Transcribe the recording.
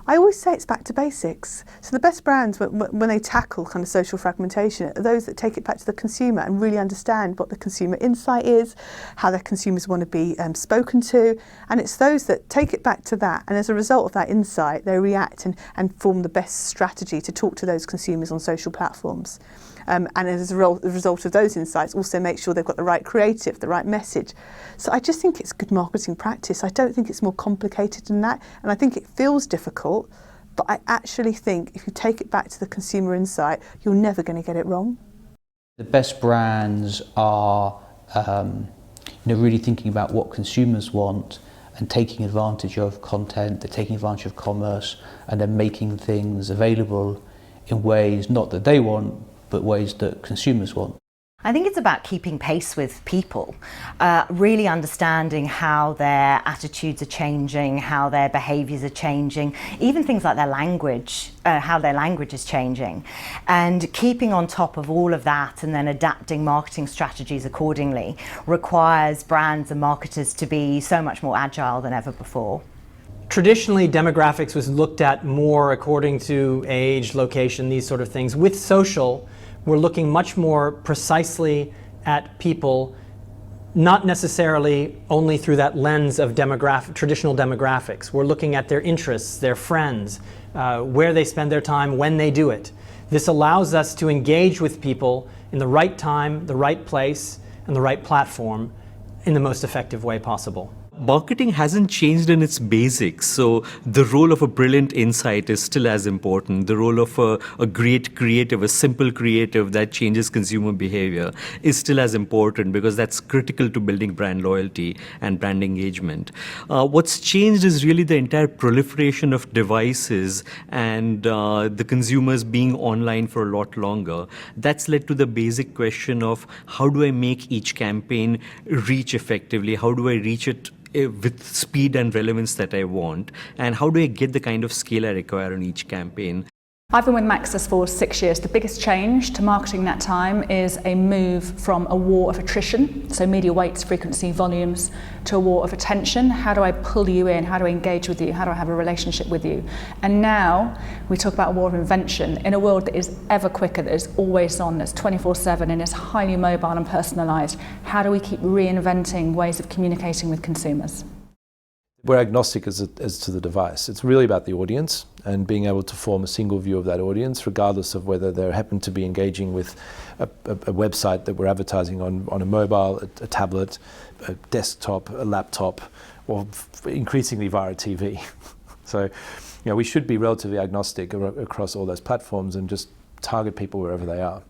I always say it's back to basics. So the best brands, when they tackle kind of social fragmentation, are those that take it back to the consumer and really understand what the consumer insight is, how their consumers want to be spoken to, and it's those that take it back to that, and as a result of that insight, they react and form the best strategy to talk to those consumers on social platforms. And as a result of those insights, also make sure they've got the right creative, the right message. So I just think it's good marketing practice. I don't think it's more complicated than that. And I think it feels difficult, but I actually think if you take it back to the consumer insight, you're never going to get it wrong. The best brands are really thinking about what consumers want and taking advantage of content, they're taking advantage of commerce, and then making things available in ways not that they want, but ways that consumers want. I think it's about keeping pace with people, really understanding how their attitudes are changing, how their behaviours are changing, even things like their language, how their language is changing, and keeping on top of all of that and then adapting marketing strategies accordingly requires brands and marketers to be so much more agile than ever before. Traditionally, demographics was looked at more according to age, location, these sort of things. With social, we're looking much more precisely at people, not necessarily only through that lens of traditional demographics. We're looking at their interests, their friends, where they spend their time, when they do it. This allows us to engage with people in the right time, the right place, and the right platform in the most effective way possible. Marketing hasn't changed in its basics, so the role of a brilliant insight is still as important. The role of a great creative, a simple creative that changes consumer behavior is still as important because that's critical to building brand loyalty and brand engagement. What's changed is really the entire proliferation of devices and the consumers being online for a lot longer. That's led to the basic question of how do I make each campaign reach effectively? How do I reach it with speed and relevance that I want, and how do I get the kind of scale I require on each campaign? I've been with Maxus for 6 years. The biggest change to marketing that time is a move from a war of attrition, so media weights, frequency, volumes, to a war of attention. How do I pull you in? How do I engage with you? How do I have a relationship with you? And now we talk about a war of invention in a world that is ever quicker, that is always on, that's 24/7 and is highly mobile and personalised. How do we keep reinventing ways of communicating with consumers? We're agnostic as to the device. It's really about the audience and being able to form a single view of that audience, regardless of whether they happen to be engaging with a website that we're advertising on a mobile, a tablet, a desktop, a laptop, or increasingly via a TV. So, we should be relatively agnostic across all those platforms and just target people wherever they are.